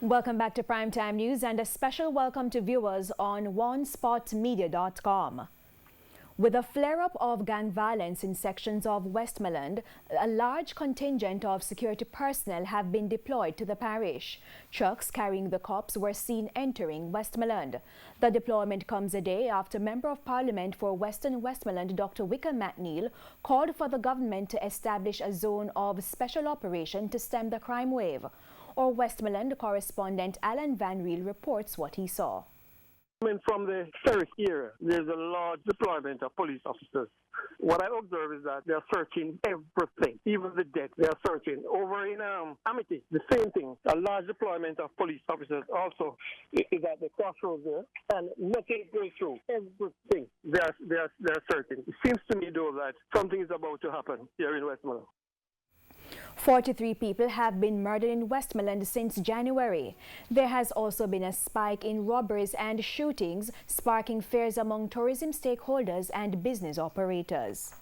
Welcome back to Primetime News and a special welcome to viewers on onespotmedia.com. With a flare-up of gang violence in sections of Westmoreland, a large contingent of security personnel have been deployed to the parish. Trucks carrying the cops were seen entering Westmoreland. The deployment comes a day after Member of Parliament for Western Westmoreland Dr. Wickham McNeil called for the government to establish a zone of special operation to stem the crime wave. Our Westmoreland correspondent Alan Van Riel reports what he saw. From the Ferris area, there's a large deployment of police officers. What I observe is that they are searching everything, even the dead. They are searching. Over in Amity, the same thing. A large deployment of police officers also is at the crossroads there, and nothing goes through. Everything they are searching. It seems to me though that something is about to happen here in Westmoreland. 43 people have been murdered in Westmoreland since January. There has also been a spike in robberies and shootings, sparking fears among tourism stakeholders and business operators.